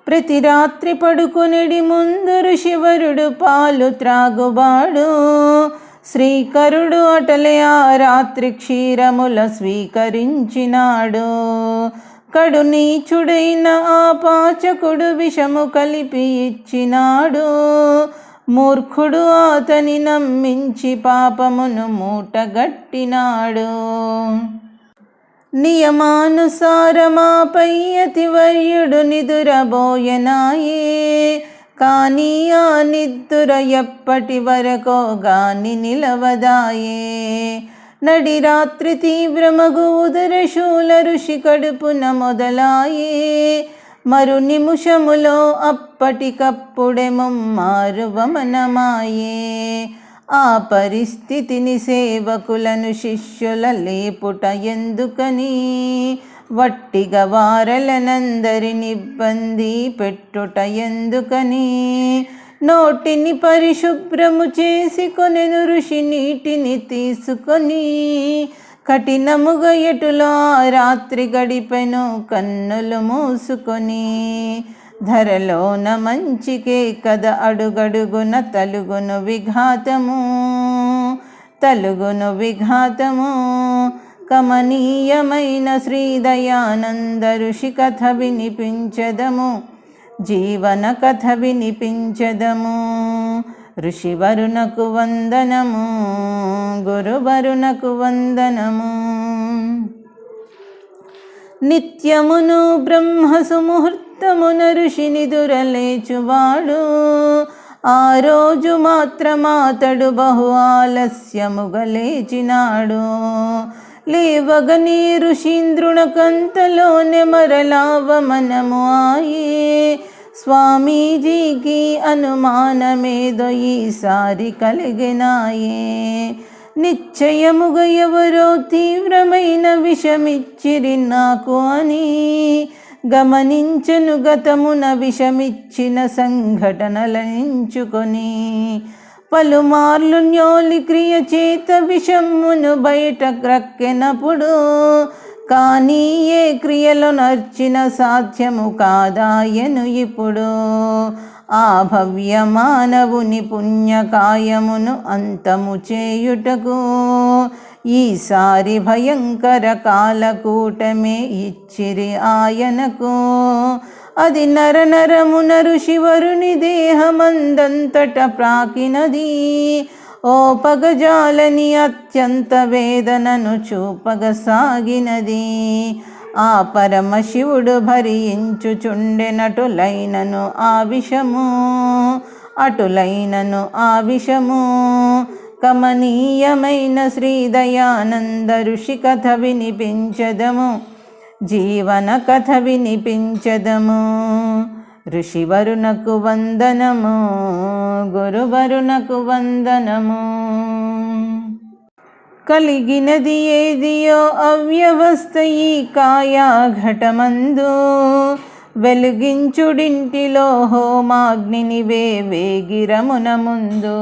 ప్రతి రాత్రి పడుకొనిడి ముందు ఋషివరుడు పాలు త్రాగువాడు. శ్రీకరుడు అటలే ఆ రాత్రి క్షీరముల స్వీకరించినాడు. కడు నీచుడైన ఆ పాచకుడు విషము కలిపి ఇచ్చినాడు. మూర్ఖుడు అతని నమ్మించి పాపమును మూటగట్టినాడు. నియమానుసారమాపై అతివర్యుడు నిదురబోయనాయే. కానీ ఆ నిద్దుర ఎప్పటి వరకో గాని నిలవదాయే. నడి రాత్రి తీవ్రమగు ఉదరశూల ఋషి కడుపున మొదలాయే. మరు నిముషములో అప్పటికప్పుడే ముమ్మారు వమనమాయే. ఆ పరిస్థితిని సేవకులను శిష్యుల లేపుట ఎందుకని, వట్టిగా వారలనందరిని ఇబ్బంది పెట్టుట ఎందుకని. నోటిని పరిశుభ్రము చేసి కొనెను ఋషి నీటిని తీసుకొని. కఠినముగా ఎటులో రాత్రి గడిపెను కన్నులు మూసుకొని. ధరలోన మంచికే కద అడుగడుగున తలుగును విఘాతము. కమనీయమైన శ్రీదయానంద ఋషి కథ వినిపించదము, జీవన కథ వినిపించదము. ఋషివరునకు వందనము, గురువరునకు వందనము. నిత్యమును బ్రహ్మ సుముహూర్తమున ఋషి నిదురలేచువాడు. ఆ రోజు మాత్రమాతడు బహు ఆలస్యముగా లేచినాడు. లేవగని ఋషీంద్రునకంతలోనే మరలావమనము ఆయే. స్వామీజీకి అనుమానమేదో ఈసారి కలిగినాయే. నిశ్చయముగా ఎవరో తీవ్రమైన విషమిచ్చిరి నాకు అని గమనించను గతమున విషమిచ్చిన సంఘటనలనించుకొని. పలుమార్లు న్యోలి క్రియ చేత విషమును బయట క్రక్కెనప్పుడు. కానీ ఏ క్రియలో నర్చిన సాధ్యము కాదాయను ఇప్పుడు. ఆ భవ్య మానవుని పుణ్యకాయమును అంతము చేయుటకు ఈసారి భయంకర కాలకూటమే ఇచ్చిరి ఆయనకు. అది నరనరమున ఋషివరుని దేహమందంతట ప్రాకినది. ఓ పగజాలని అత్యంత వేదనను చూపగసాగినది. ఆ పరమశివుడు భరించుచుండెనటులైనను ఆ విషము. కమనీయమైన శ్రీదయానంద ఋషి కథ వినిపించదము, జీవన కథ వినిపించదము. ఋషివరునకు వందనము, గురువరునకు వందనము. కలిగినది ఏదియో అవ్యవస్థ ఈ కాయాఘటమందు. వెలిగించుడింటిలో హోమాగ్నిని వేగిరమున ముందు.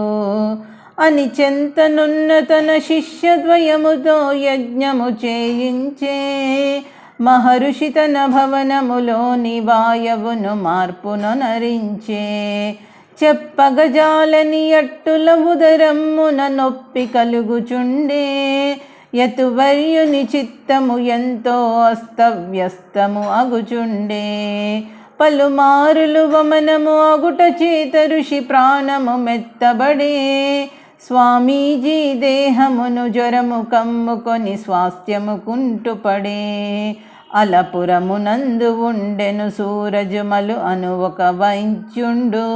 అని చెంతనున్న తన శిష్యద్వయముతో యజ్ఞము చేయించే. మహర్షి తన భవనములోని వాయవును మార్పును నరించే. చెప్పగజాలని అట్టుల ఉదరమ్మున నొప్పి కలుగుచుండే. యతువర్యుని చిత్తము ఎంతో అస్తవ్యస్తము అగుచుండే. పలుమారులు వమనము అగుట చేత ఋషి ప్రాణము మెత్తబడే. స్వామీజీ దేహమును జ్వరము కమ్ముకొని స్వాస్థ్యము కుంటుపడే. అలపురమునందు ఉండెను సూరజమలు అను ఒక వైద్యుండు.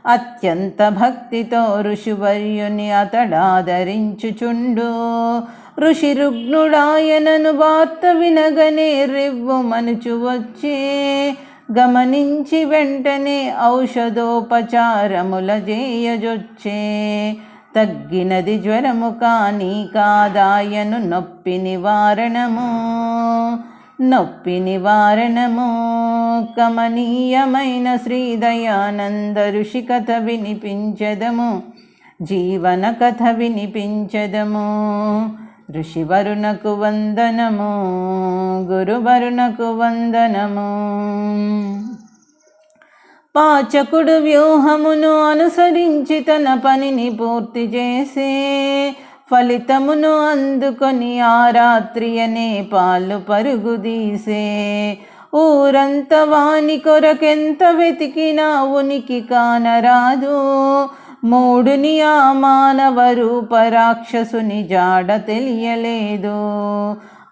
అత్యంత భక్తితో ఋషివర్యుని అతడాదరించుచుండు. ఋషి రుగ్నుడాయనను వార్త వినగనే రివ్వు మనుచు వచ్చే. గమనించి వెంటనే ఔషధోపచారముల చేయజొచ్చే. తగ్గినది జ్వరము కానీ కాదాయను నొప్పి నివారణము. కమనీయమైన శ్రీదయానంద ఋషి కథ వినిపించదము, జీవన కథ వినిపించదము. ఋషివరునకు వందనము, గురువరునకు వందనము. పాచకుడు వ్యూహమును అనుసరించి తన పనిని పూర్తి చేసే ఫలితమును అందుకొని ఆ రాత్రియనే పాలు పరుగుదీసే ఊరంత వాని కొరకెంత వెతికినా ఉనికి కానరాదు మూడుని ఆ మానవ రూప రాక్షసుని జాడ తెలియలేదు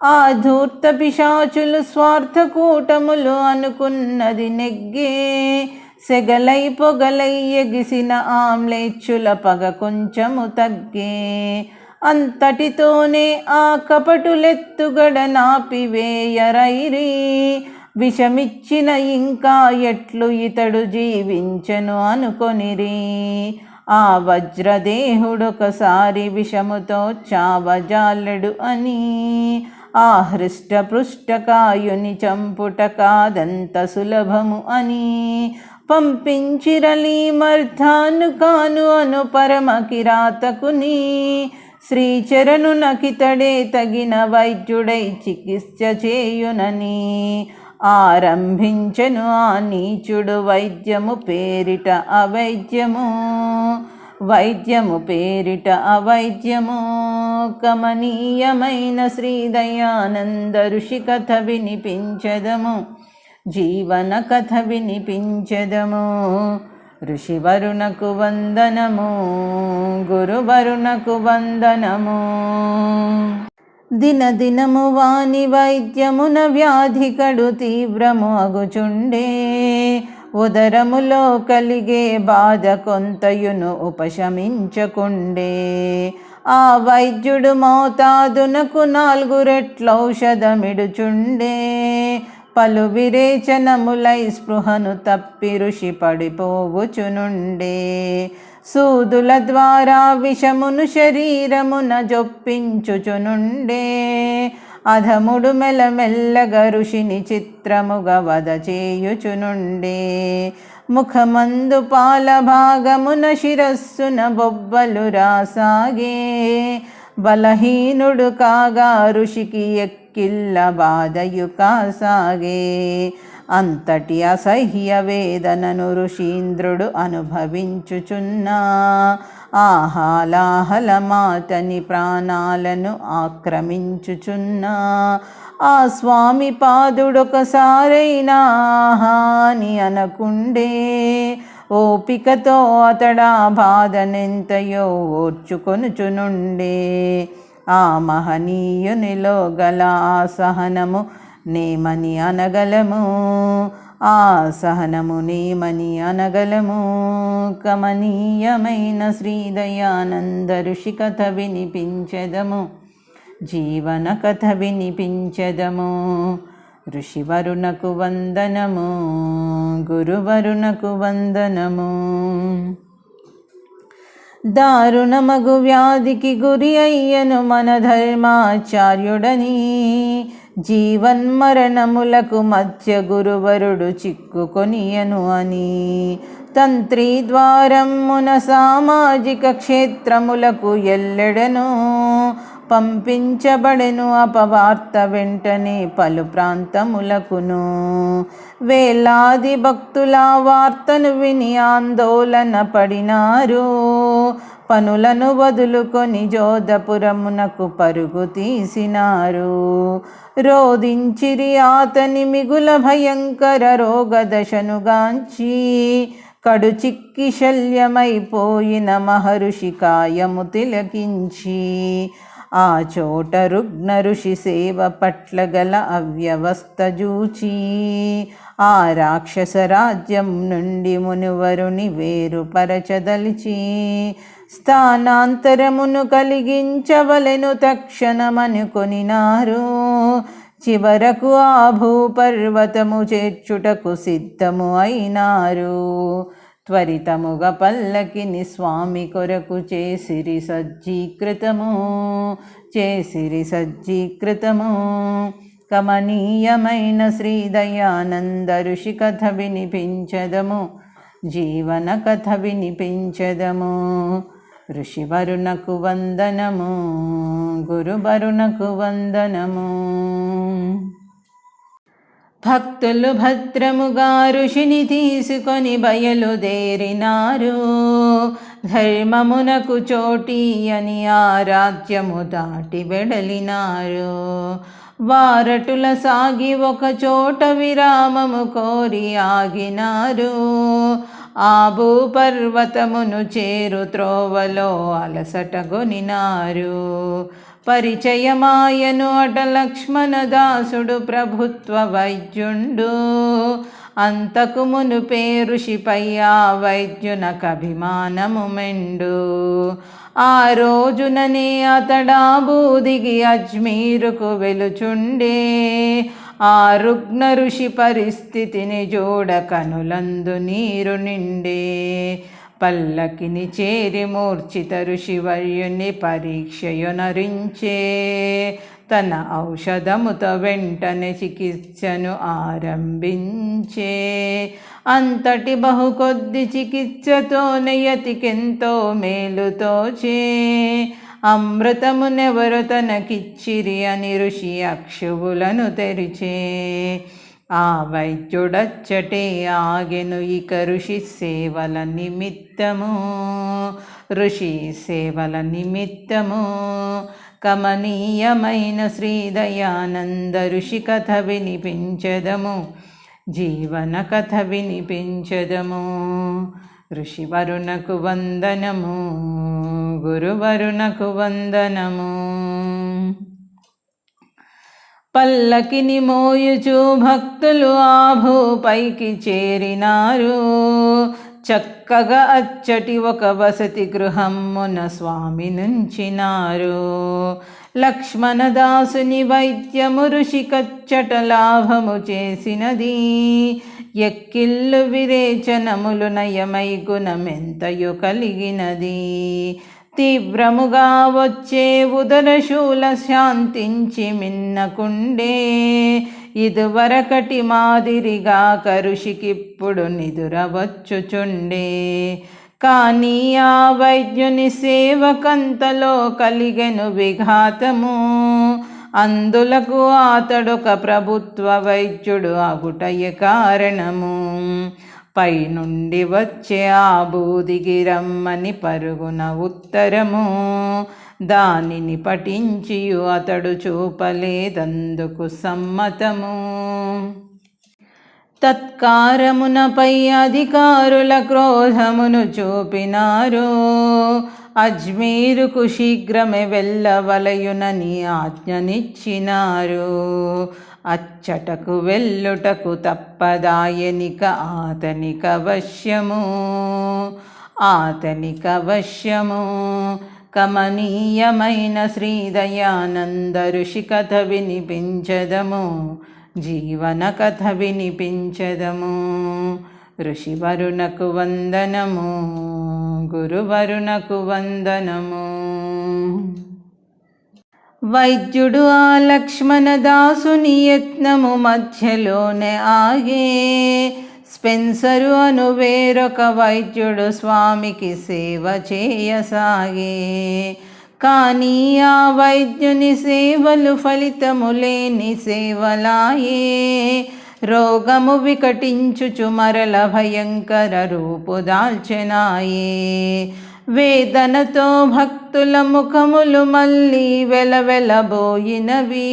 ఆ ధూర్త పిశాచులు స్వార్థ కూటములు అనుకున్నది నెగ్గే సెగలై పొగలై ఎగిసిన ఆమ్లేచ్చుల పగ కొంచెము తగ్గే అంతటితోనే ఆ కపటులెత్తుగడ నాపివేయరైరి విషమిచ్చిన ఇంకా ఎట్లు ఇతడు జీవించెను అనుకొనిరి ఆ వజ్రదేహుడొకసారి విషముతో చావజాలడు అని ఆ హృష్టపృష్టకాయుని చంపుట కాదంత సులభము అని పంపించిరలి మర్ధాను కాను అను పరమ కిరాతకుని శ్రీచరణు నకితడే తగిన వైద్యుడై చికిత్స చేయునని ఆరంభించెను ఆ నీచుడు వైద్యము పేరిట అవైద్యము వైద్యము పేరిట అవైద్యము కమనీయమైన శ్రీదయానంద ఋషి కథ వినిపించదము జీవన కథ వినిపించదము ఋషివరునకు వందనము గురువరునకు వందనము దినదినము వాని వైద్యమున వ్యాధి కడు తీవ్రము అగుచుండే ఉదరములో కలిగే బాధ కొంతయును ఉపశమించకుండే ఆ వైద్యుడు మోతాదునకు 4 రెట్లౌషధమిడుచుండే పలు విరేచనములై స్పృహను తప్పి ఋషి పడిపోవుచునుండే సూదుల ద్వారా విషమును శరీరమున జొప్పించుచునుండే అధముడు మెల్లమెల్లగా ఋషిని చిత్రముగా వధ చేయుచునుండే ముఖమందు పాల భాగమున శిరస్సున బొబ్బలు రాసాగే బలహీనుడు కాగా ఋషికి ఎక్కిళ్ళ బాధయు కాసాగే అంతటి అసహ్య వేదనను ఋషీంద్రుడు అనుభవించుచున్నా ఆహాలాహలమాతని ప్రాణాలను ఆక్రమించుచున్నా ఆ స్వామి పాదుడొకసారైనా హాని అనకుండే ఓపికతో అతడా బాధనెంతయో ఓర్చుకొనుచునుండే ఆ మహనీయునిలో గల ఆ సహనము నేమని అనగలము ఆ సహనము నేమని అనగలము కమనీయమైన శ్రీదయానంద ఋషి కథ వినిపించదము జీవన కథ వినిపించదము ఋషివరునకు వందనము గురువరునకు వందనము దారుణమగు వ్యాధికి గురి అయ్యను మన ధర్మాచార్యుడని జీవన్మరణములకు మధ్య గురువరుడు చిక్కుకొనియను అని తంత్రి ద్వారమున సామాజిక క్షేత్రములకు ఎల్లెడను పంపించబడెను అపవార్త వెంటనే పలు ప్రాంతములకును వేలాది భక్తుల వార్తను విని ఆందోళన పడినారు పనులను వదులుకొని జోధపురమునకు పరుగు తీసినారు రోధించిరి అతని మిగుల భయంకర రోగదశనుగాంచి కడు చిక్కి శల్యమైపోయిన మహర్షి కాయము తిలకించి ఆ చోట రుగ్న ఋషి సేవ పట్ల గల అవ్యవస్థ జూచి ఆ రాక్షస రాజ్యం నుండి మునివరుని వేరుపరచదలిచి స్థానాంతరమును కలిగించవలెను తక్షణమనుకొనినారు చివరకు ఆ భూపర్వతము చేర్చుటకు సిద్ధము అయినారు త్వరితముగా పల్లకిని స్వామి కొరకు చేసిరి సజ్జీకృతము కమనీయమైన శ్రీదయానంద ఋషి కథ వినిపించదము జీవన కథ వినిపించదము ఋషివరునకు వందనము గురువరునకు వందనము భక్తులు భద్రముగా ఋషిని తీసుకొని బయలుదేరినారు. ధర్మమునకు చోటీయని ఆ రాజ్యము దాటి వెడలినారు. వారటుల సాగి ఒక చోట విరామము కోరి ఆగినారు. ఆ భూపర్వతమును చేరు త్రోవలో అలసటగొనినారు. పరిచయమాయను అట లక్ష్మణదాసుడు ప్రభుత్వ వైద్యుండు. అంతకు మునుపే ఋషిపై ఆ వైద్యునకభిమానము మెండు. ఆ రోజుననే అతడా బూదిగి అజ్మీరుకు వెలుచుండే. ఆ రుగ్న ఋషి పరిస్థితిని చూడ కనులందు నీరు నిండే. పల్లకిని చేరి మూర్ఛిత ఋషివర్యుని పరీక్షయునరించే. తన ఔషధముతో వెంటనే చికిత్సను ఆరంభించే. అంతటి బహు కొద్ది చికిత్సతో యతికెంతో మేలుతోచే. అమృతమునెవరు తనకిచ్చిరి అని ఋషి అక్షువులను తెరిచే. ఆ వైద్యుడచ్చటే ఆగెను ఇక ఋషి సేవల నిమిత్తము. ఋషి సేవల నిమిత్తము కమనీయమైన శ్రీదయానంద ఋషి కథ వినిపించదము. జీవన కథ వినిపించదము. ఋషివరునకు వందనము, గురువరునకు వందనము. పల్లకిని మోయుచు భక్తులు ఆ భూపైకి చేరినారు. చక్కగా అచ్చటి ఒక వసతి గృహమున స్వామి నుంచినారు. లక్ష్మణదాసుని వైద్యము ఋషి కచ్చట లాభము చేసినది. ఎక్కిళ్ళు విరేచనములు నయమై గుణమెంతయు కలిగినది. తీవ్రముగా వచ్చే ఉదరశూల శాంతించి మిన్నకుండే. ఇదివరకటి మాదిరిగా కరుషికిప్పుడు నిదురవచ్చుచుండే. కానీ ఆ వైద్యుని సేవకంతలో కలిగెను విఘాతము. అందులకు అతడొక ప్రభుత్వ వైద్యుడు అగుటయ కారణము. పైనుండి వచ్చే ఆ బూదిగి రమ్మని పరుగున ఉత్తరము. దానిని పఠించియు అతడు చూపలేదందుకు సమ్మతము. తత్కారమునపై అధికారుల క్రోధమును చూపినారు. అజ్మీరుకు శీఘ్రమే వెళ్ళవలయునని ఆజ్ఞనిచ్చినారు. అచ్చటకు వెళ్ళుటకు తప్పదాయనిక ఆతనిక వశ్యము. కమనీయమైన శ్రీదయానంద ఋషి కథ వినిపించదము. జీవన కథ వినిపించదము. ఋషివరునకు వందనము, గురువరునకు వందనము. వైద్యుడు ఆ లక్ష్మణదాసుని యత్నము మధ్యలోనే ఆగే. స్పెన్సరు అను వేరొక వైద్యుడు స్వామికి సేవ చేయసాగే. కానీ ఆ వైద్యుని సేవలు ఫలితము లేని సేవలాయే. రోగము వికటించుచు మరల భయంకర రూపు దాల్చెనాయే. వేదనతో భక్తుల ముఖములు మళ్ళీ వెలవెలబోయినవి.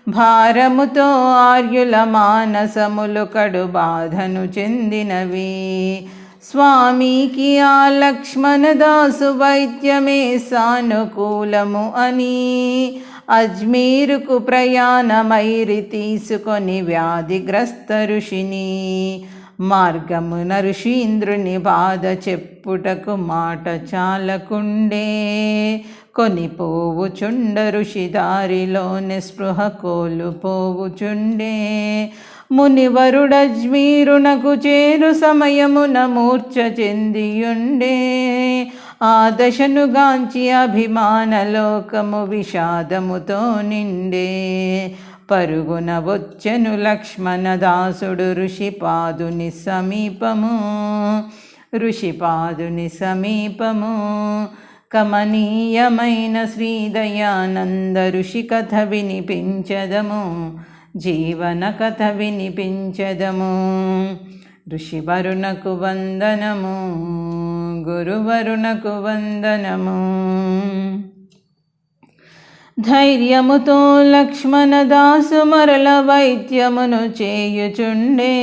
భారముతో ఆర్యుల మానసములు కడు బాధను చెందినవి. స్వామికి ఆ లక్ష్మణదాసు వైద్యమే సానుకూలము అని అజ్మీరుకు ప్రయాణమైరి తీసుకొని వ్యాధిగ్రస్త ఋషిని. మార్గమున ఋషీంద్రుని బాధ చెప్పుటకు మాట చాలకుండే. కొనిపోవుచుండ ఋషి దారిలోని స్పృహ కోల్పోవుచుండే. మునివరుడజ్మీరునకు చేరు సమయమున మూర్ఛ చెందియుండే. ఆ దశను గాంచి అభిమానలోకము విషాదముతో నిండే. పరుగున వచ్చెను లక్ష్మణదాసుడు ఋషిపాదుని సమీపము. కమనీయమైన శ్రీదయానంద ఋషి కథ వినిపించదము. జీవన కథ వినిపించెదము. ఋషివరునకు వందనము, గురువరునకు వందనము. ధైర్యముతో లక్ష్మణదాసు మరల వైద్యమును చేయుచుండే,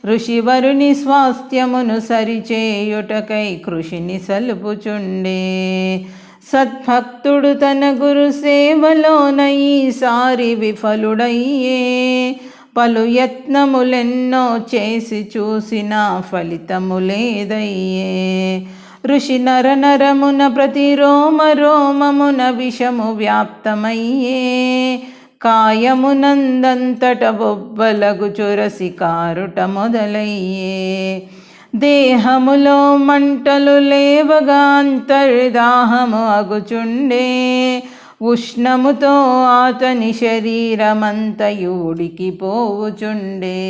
ఋషివరుని స్వాస్థ్యమును సరిచేయుటకై కృషిని సలుపుచుండే. సద్భక్తుడు తన గురు సేవలోన ఈసారి విఫలుడయ్యే, పలు యత్నములెన్నో చేసి చూసిన ఫలితము లేదయ్యే. ఋషి నరనరమున ప్రతి రోమ రోమమున విషము వ్యాప్తమయ్యే, కాయమునందంతట బొబ్బలగు చురసి కారుట మొదలయ్యే. దేహములో మంటలు లేవగా అంతర్దాహము అగుచుండే, ఉష్ణముతో అతని శరీరమంతయు ఉడికిపోవుచుండే.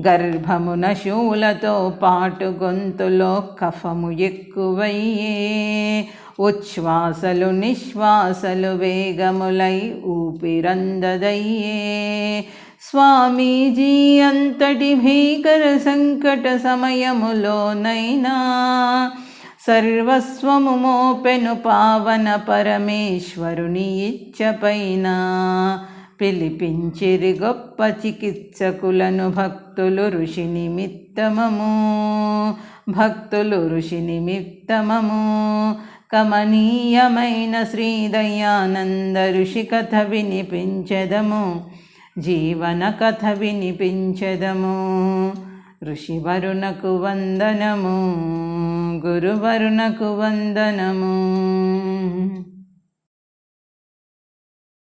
గర్భమున శూలతో పాటు గొంతులో కఫము ఎక్కువయ్యే, ఉచ్ఛ్వాసలు నిశ్వాసలు వేగములై ఊపిరందదయ్యే. స్వామీజీ అంతటి భీకర సంకట సమయములోనైనా సర్వస్వము మోపెను పావన పరమేశ్వరుని ఇచ్చపైన. పిలిపించిరి గొప్ప చికిత్సకులను భక్తులు ఋషి నిమిత్తమము, భక్తులు ఋషి నిమిత్తమము. కమనీయమైన శ్రీ దయానంద ఋషి కథ వినిపించెదము, జీవన కథ వినిపించెదము. ఋషివరునకు వందనము, గురువరునకు వందనము.